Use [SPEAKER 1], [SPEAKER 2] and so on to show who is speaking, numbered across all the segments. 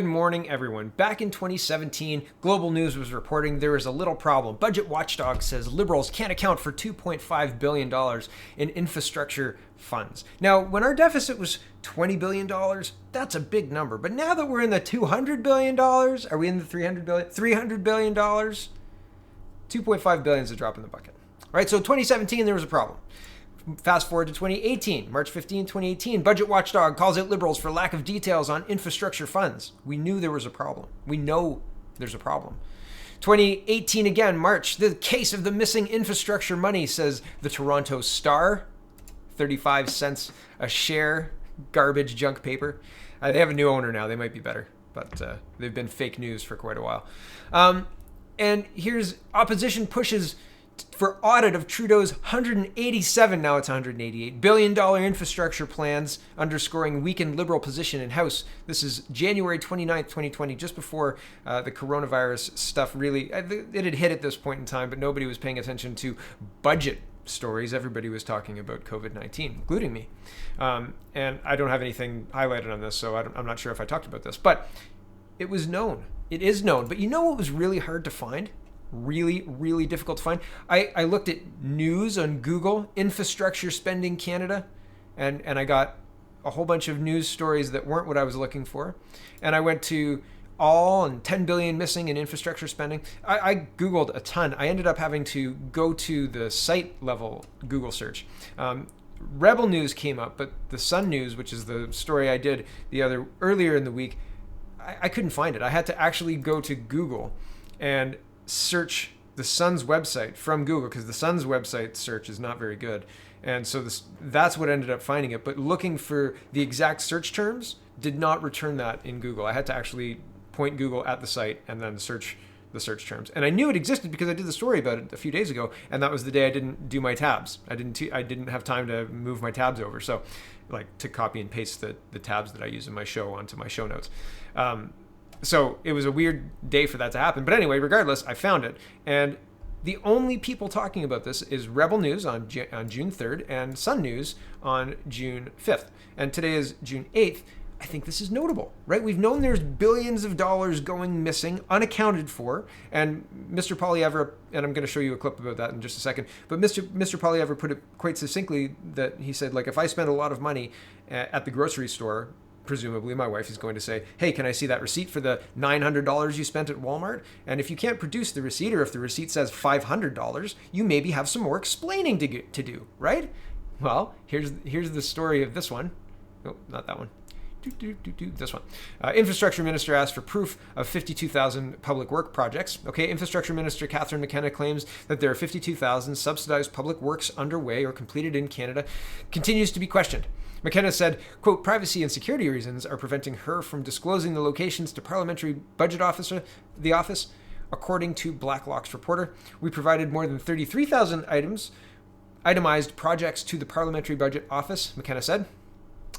[SPEAKER 1] Good morning, everyone. Back in 2017, Global News was reporting there is a little problem. Budget Watchdog says liberals can't account for $2.5 billion in infrastructure funds. Now, when our deficit was $20 billion, that's a big number. But now that we're in the $200 billion, are we in the $300 billion? $300 billion? $2.5 billion is a drop in the bucket. Right? So 2017, there was a problem. Fast forward to 2018, March 15, 2018, Budget Watchdog calls out liberals for lack of details on infrastructure funds. We knew there was a problem. We know there's a problem. 2018 again, March, the case of the missing infrastructure money, says the Toronto Star. 35 cents a share, garbage junk paper. They have a new owner now. They might be better, but they've been fake news for quite a while. And here's opposition pushes for audit of Trudeau's 187, now it's 188, billion dollar infrastructure plans, underscoring weakened Liberal position in House. This is January 29th, 2020, just before the coronavirus stuff really, it had hit at this point in time, but nobody was paying attention to budget stories. Everybody was talking about COVID-19, including me. And I don't have anything highlighted on this, so I'm not sure if I talked about this, but it was known. It is known. But you know what was really hard to find? Really difficult to find. I looked at news on Google, infrastructure spending Canada, and I got a whole bunch of news stories that weren't what I was looking for. And I went to all and 10 billion missing in infrastructure spending. I Googled a ton. I ended up having to go to the site level Google search. Rebel News came up, but the Sun News, which is the story I did earlier in the week, I couldn't find it. I had to actually go to Google and search the Sun's website from Google, because the Sun's website search is not very good. And so that's what ended up finding it. But looking for the exact search terms did not return that in Google. I had to actually point Google at the site and then search the search terms. And I knew it existed because I did the story about it a few days ago, and that was the day I didn't do my tabs. I didn't have time to move my tabs over. So like to copy and paste the tabs that I use in my show onto my show notes. So it was a weird day for that to happen. But anyway, regardless, I found it. And the only people talking about this is Rebel News on June 3rd and Sun News on June 5th. And today is June 8th. I think this is notable, right? We've known there's billions of dollars going missing, unaccounted for. And Mr. Poilievre, and I'm going to show you a clip about that in just a second, but Mr. Poilievre put it quite succinctly that he said, like, if I spend a lot of money at the grocery store, presumably my wife is going to say, hey, can I see that receipt for the $900 you spent at Walmart? And if you can't produce the receipt, or if the receipt says $500, you maybe have some more explaining to do, right? Well, here's the story of this one. Oh, not that one. This one. Infrastructure Minister asked for proof of 52,000 public work projects. Okay, Infrastructure Minister Catherine McKenna claims that there are 52,000 subsidized public works underway or completed in Canada, continues to be questioned. McKenna said, quote, privacy and security reasons are preventing her from disclosing the locations to Parliamentary Budget Officer, the office. According to Blacklock's reporter, we provided more than 33,000 itemized projects to the Parliamentary Budget Office, McKenna said.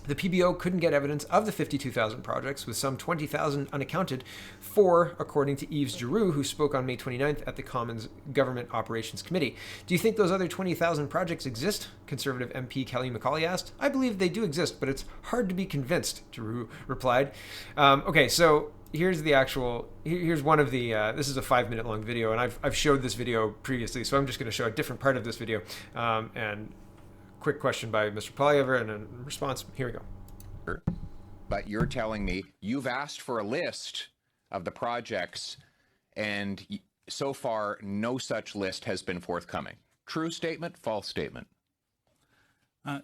[SPEAKER 1] The PBO couldn't get evidence of the 52,000 projects, with some 20,000 unaccounted for, according to Yves Giroux, who spoke on May 29th at the Commons Government Operations Committee. Do you think those other 20,000 projects exist? Conservative MP Kelly McCauley asked. I believe they do exist, but it's hard to be convinced, Giroux replied. Okay, so here's one of the, this is a 5-minute long video, and I've showed this video previously, so I'm just going to show a different part of this video, and quick question by Mr. Poilievre and a response. Here we go.
[SPEAKER 2] But you're telling me you've asked for a list of the projects, and so far no such list has been forthcoming. True statement, false statement?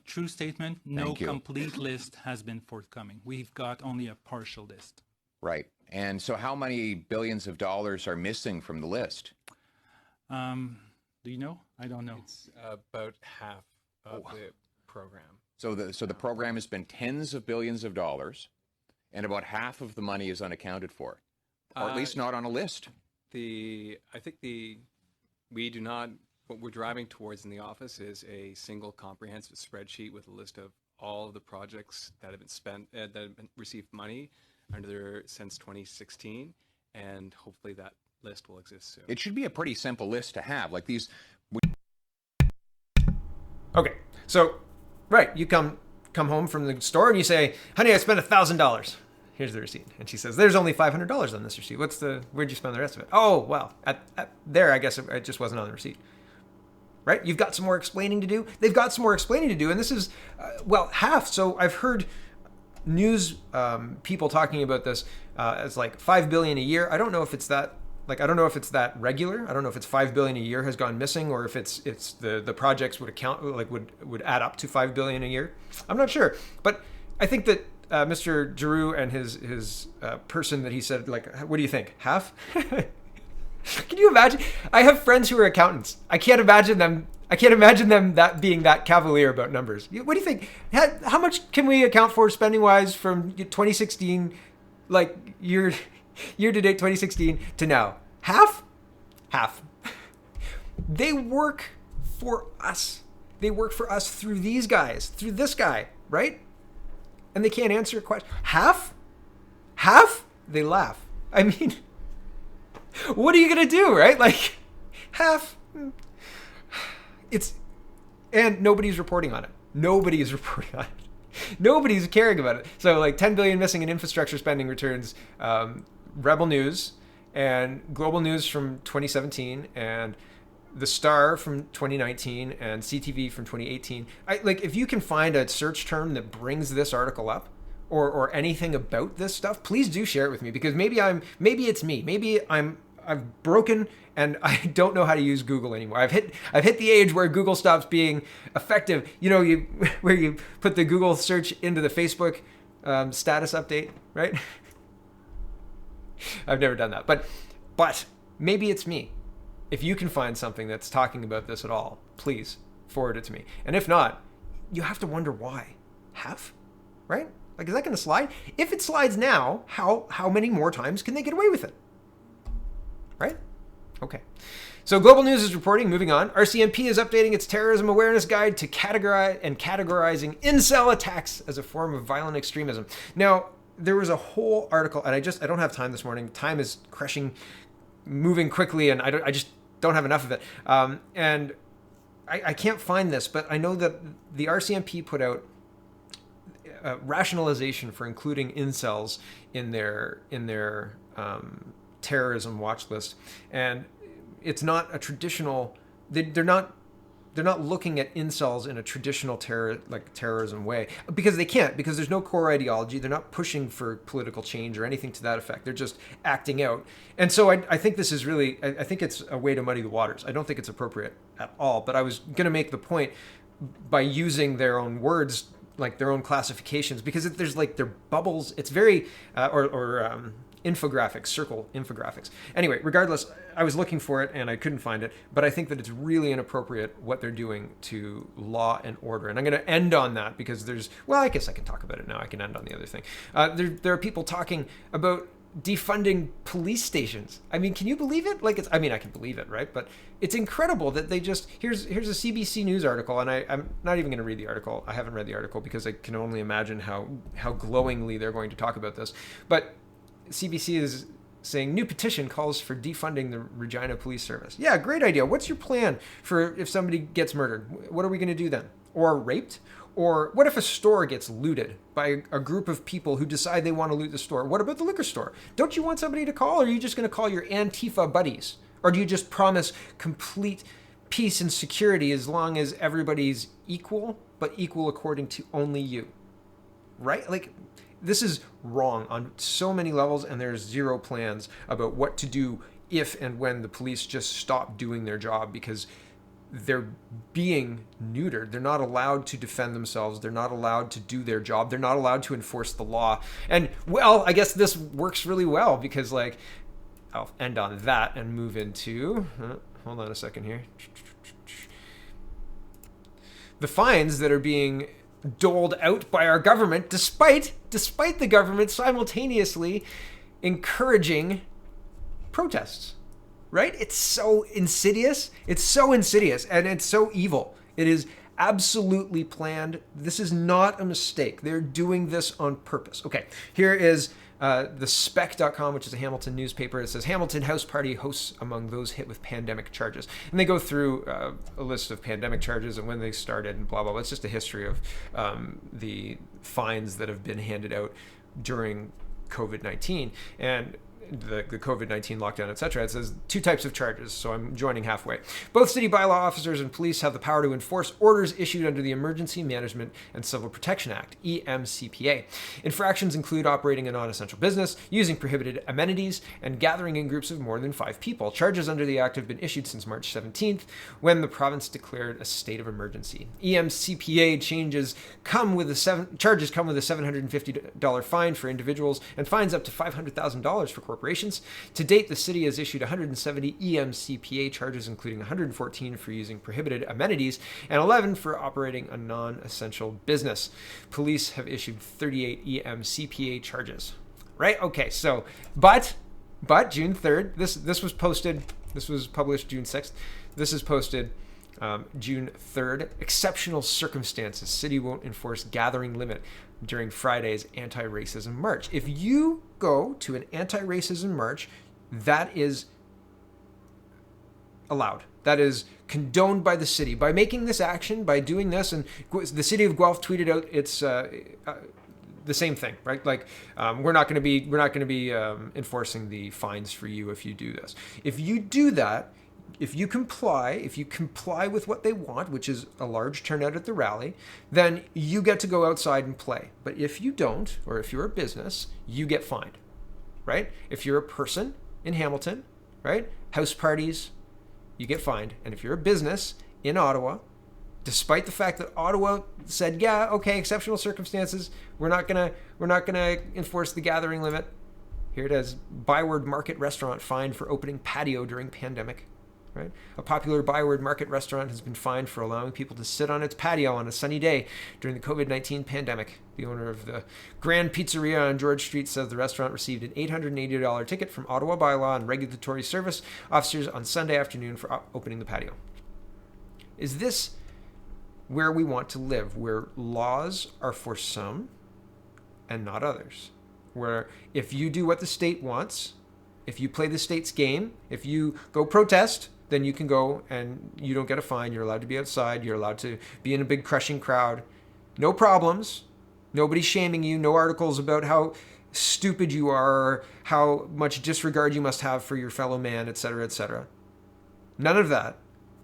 [SPEAKER 3] True statement. No complete list has been forthcoming. We've got only a partial list.
[SPEAKER 2] Right. And so how many billions of dollars are missing from the list?
[SPEAKER 3] Do you know? I don't know.
[SPEAKER 4] It's about half of the program.
[SPEAKER 2] So the program has been tens of billions of dollars, and about half of the money is unaccounted for, or at least not on a list.
[SPEAKER 4] I think we do not. What we're driving towards in the office is a single comprehensive spreadsheet with a list of all of the projects that have been spent, that have been received money since 2016, and hopefully that list will exist soon.
[SPEAKER 2] It should be a pretty simple list to have, like these.
[SPEAKER 1] Okay, so, right, you come home from the store and you say, honey, I spent $1,000. here's the receipt. And she says, there's only $500 on this receipt. Where'd you spend the rest of it? Oh, well, there, I guess it just wasn't on the receipt. Right? You've got some more explaining to do. They've got some more explaining to do. And this is, half. So I've heard news people talking about this as like $5 billion a year. I don't know if it's that, like, I don't know if it's that regular. I don't know if it's $5 billion a year has gone missing, or if it's the projects would account, like would add up to $5 billion a year. I'm not sure. But I think that Mr. Giroux and his person that he said, like, what do you think? Half? Can you imagine? I have friends who are accountants. I can't imagine them that being that cavalier about numbers. What do you think? How much can we account for spending wise from 2016, like year to date 2016 to now? Half. They work for us. They work for us through these guys, through this guy, right? And they can't answer a question. Half? They laugh. I mean, what are you going to do, right? Like, half. And nobody's reporting on it. Nobody's caring about it. So, like, 10 billion missing in infrastructure spending returns, Rebel News and Global News from 2017 and The Star from 2019 and CTV from 2018. If you can find a search term that brings this article up, or anything about this stuff, please do share it with me, because maybe it's me. Maybe I've broken and I don't know how to use Google anymore. I've hit the age where Google stops being effective. You know, where you put the Google search into the Facebook status update, right? I've never done that, but maybe it's me. If you can find something that's talking about this at all, please forward it to me. And if not, you have to wonder why. Half, right? Like, is that going to slide? If it slides now, how many more times can they get away with it? Right? Okay. So Global News is reporting, moving on, RCMP is updating its terrorism awareness guide to categorizing incel attacks as a form of violent extremism. Now, there was a whole article, and I don't have time this morning. Time is moving quickly, and I just don't have enough of it. And I can't find this, but I know that the RCMP put out rationalization for including incels in their terrorism watch list, and it's not a traditional. They're not looking at incels in a traditional terrorism way, because they can't, because there's no core ideology. They're not pushing for political change or anything to that effect. They're just acting out. And so I think this is really, I think it's a way to muddy the waters. I don't think it's appropriate at all. But I was going to make the point by using their own words, like their own classifications, because there's like their bubbles. It's very infographics, circle infographics. Anyway, regardless, I was looking for it and I couldn't find it, but I think that it's really inappropriate what they're doing to law and order. And I'm going to end on that, because I guess I can talk about it now. I can end on the other thing. There are people talking about defunding police stations. I mean, can you believe it? I can believe it, right? But it's incredible that they just, here's a CBC News article, and I'm not even going to read the article. I haven't read the article because I can only imagine how glowingly they're going to talk about this. But CBC is saying new petition calls for defunding the Regina Police Service. Yeah, great idea. What's your plan for if somebody gets murdered? What are we going to do then? Or raped? Or what if a store gets looted by a group of people who decide they want to loot the store? What about the liquor store? Don't you want somebody to call, or are you just going to call your Antifa buddies? Or do you just promise complete peace and security as long as everybody's equal, but equal according to only you? Right? Like, this is wrong on so many levels, and there's zero plans about what to do if and when the police just stop doing their job, because they're being neutered. They're not allowed to defend themselves. They're not allowed to do their job. They're not allowed to enforce the law. And, well, I guess this works really well, because, like, I'll end on that and move into, hold on a second here. The fines that are being doled out by our government, despite the government simultaneously encouraging protests, right? It's so insidious. It's so insidious, and it's so evil. It is absolutely planned. This is not a mistake. They're doing this on purpose. Okay, here is the spec.com, which is a Hamilton newspaper. It says Hamilton House Party hosts among those hit with pandemic charges. And they go through a list of pandemic charges and when they started and blah, blah, blah. It's just a history of the fines that have been handed out during COVID-19 and the COVID-19 lockdown, etc. It says 2 types of charges, so I'm joining halfway. Both city bylaw officers and police have the power to enforce orders issued under the Emergency Management and Civil Protection Act, EMCPA. Infractions include operating a non-essential business, using prohibited amenities, and gathering in groups of more than 5 people. Charges under the act have been issued since March 17th, when the province declared a state of emergency. EMCPA charges come with a $750 fine for individuals and fines up to $500,000 for corporations. To date, the city has issued 170 EMCPA charges, including 114 for using prohibited amenities and 11 for operating a non-essential business. Police have issued 38 EMCPA charges. Right? Okay, so, but June 3rd, this was posted, this was published June 6th. This is posted June 3rd. Exceptional circumstances. City won't enforce gathering limit during Friday's anti-racism march. If you go to an anti-racism march, that is allowed. That is condoned by the city. By making this action, by doing this, and the city of Guelph tweeted out it's the same thing, right? Like we're not going to be enforcing the fines for you if you do this. If you do that, if you comply with what they want, which is a large turnout at the rally, then you get to go outside and play. But if you don't, or if you're a business, you get fined, right? If you're a person in Hamilton, right? House parties, you get fined. And if you're a business in Ottawa, despite the fact that Ottawa said, yeah, okay, exceptional circumstances, we're not gonna enforce the gathering limit. Here it is: Byward Market restaurant fined for opening patio during pandemic. Right? A popular Byward Market restaurant has been fined for allowing people to sit on its patio on a sunny day during the COVID-19 pandemic. The owner of the Grand Pizzeria on George Street says the restaurant received an $880 ticket from Ottawa Bylaw and Regulatory Service officers on Sunday afternoon for opening the patio. Is this where we want to live, where laws are for some and not others? Where if you do what the state wants, if you play the state's game, if you go protest, then you can go and you don't get a fine. You're allowed to be outside. You're allowed to be in a big crushing crowd. No problems. Nobody's shaming you. No articles about how stupid you are, or how much disregard you must have for your fellow man, etc., etc. None of that.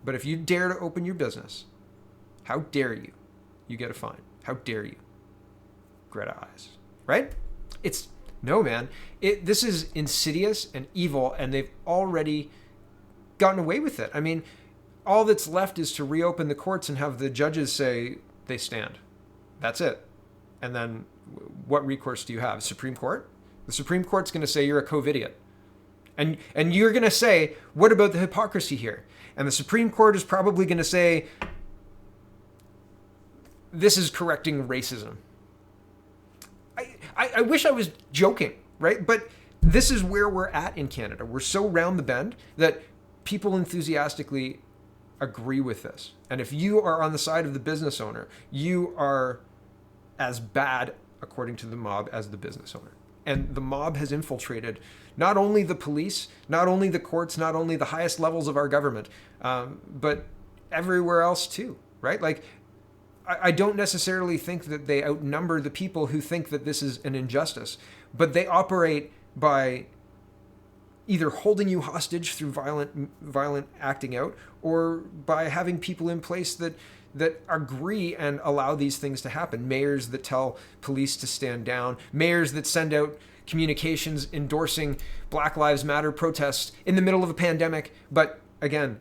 [SPEAKER 1] But if you dare to open your business, how dare you? You get a fine. How dare you? Greta eyes. Right? No, man. This is insidious and evil, and they've already gotten away with it. I mean, all that's left is to reopen the courts and have the judges say they stand. That's it. And then what recourse do you have? Supreme Court? The Supreme Court's going to say you're a COVIDiot. And you're going to say, what about the hypocrisy here? And the Supreme Court is probably going to say, this is correcting racism. I wish I was joking, right? But this is where we're at in Canada. We're so round the bend that people enthusiastically agree with this. And if you are on the side of the business owner, you are as bad, according to the mob, as the business owner. And the mob has infiltrated not only the police, not only the courts, not only the highest levels of our government, but everywhere else too, right? Like, I don't necessarily think that they outnumber the people who think that this is an injustice, but they operate by either holding you hostage through violent acting out, or by having people in place that agree and allow these things to happen. Mayors that tell police to stand down, mayors that send out communications endorsing Black Lives Matter protests in the middle of a pandemic, but again,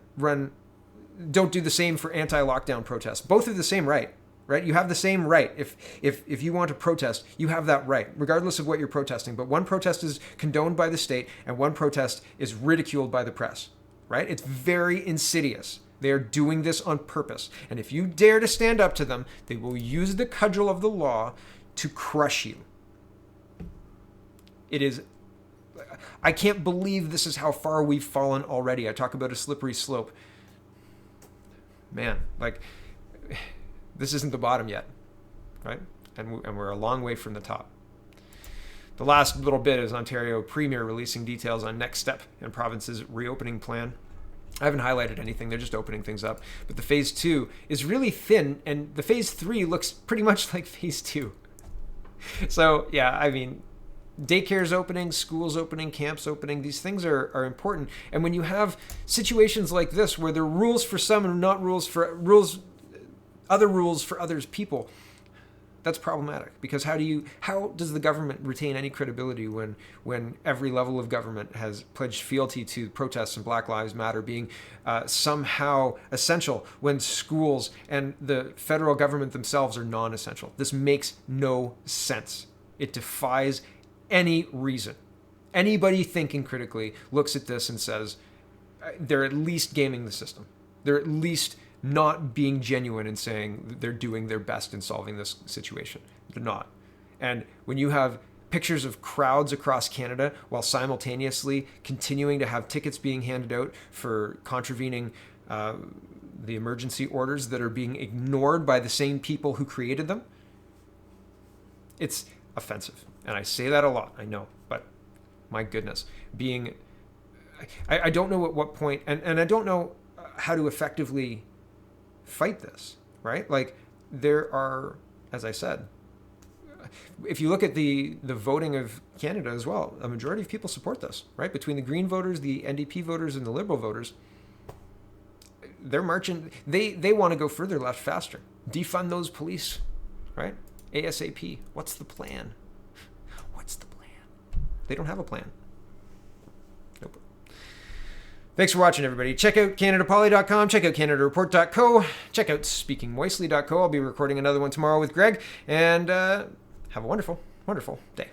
[SPEAKER 1] don't do the same for anti-lockdown protests. Both are the same right? You have the same right. If you want to protest, you have that right, regardless of what you're protesting. But one protest is condoned by the state, and one protest is ridiculed by the press, right? It's very insidious. They are doing this on purpose. And if you dare to stand up to them, they will use the cudgel of the law to crush you. I can't believe this is how far we've fallen already. I talk about a slippery slope. Man, this isn't the bottom yet, right? And we're a long way from the top. The last little bit is Ontario Premier releasing details on next step in province's reopening plan. I haven't highlighted anything. They're just opening things up. But the phase 2 is really thin, and the phase 3 looks pretty much like phase 2. So, yeah, I mean, Daycares opening, schools opening, camps opening, these things are important. And when you have situations like this where there are rules for some and not other rules for others people, that's problematic, because how does the government retain any credibility when every level of government has pledged fealty to protests and Black Lives Matter being somehow essential, when schools and the federal government themselves are non-essential? This makes no sense. It defies any reason. Anybody thinking critically looks at this and says they're at least gaming the system. They're at least not being genuine and saying they're doing their best in solving this situation. They're not. And when you have pictures of crowds across Canada while simultaneously continuing to have tickets being handed out for contravening the emergency orders that are being ignored by the same people who created them, it's offensive. And I say that a lot, I know, but my goodness, I don't know at what point, and I don't know how to effectively fight this, right? Like, there are, as I said, if you look at the voting of Canada as well, a majority of people support this, right? Between the Green voters, the NDP voters, and the Liberal voters, they're marching. They want to go further left faster. Defund those police, right? ASAP. What's the plan? What's the plan? They don't have a plan. Nope. Thanks for watching, everybody. Check out CanadaPoly.com. Check out CanadaReport.co. Check out SpeakingMoistly.co. I'll be recording another one tomorrow with Greg. And have a wonderful, wonderful day.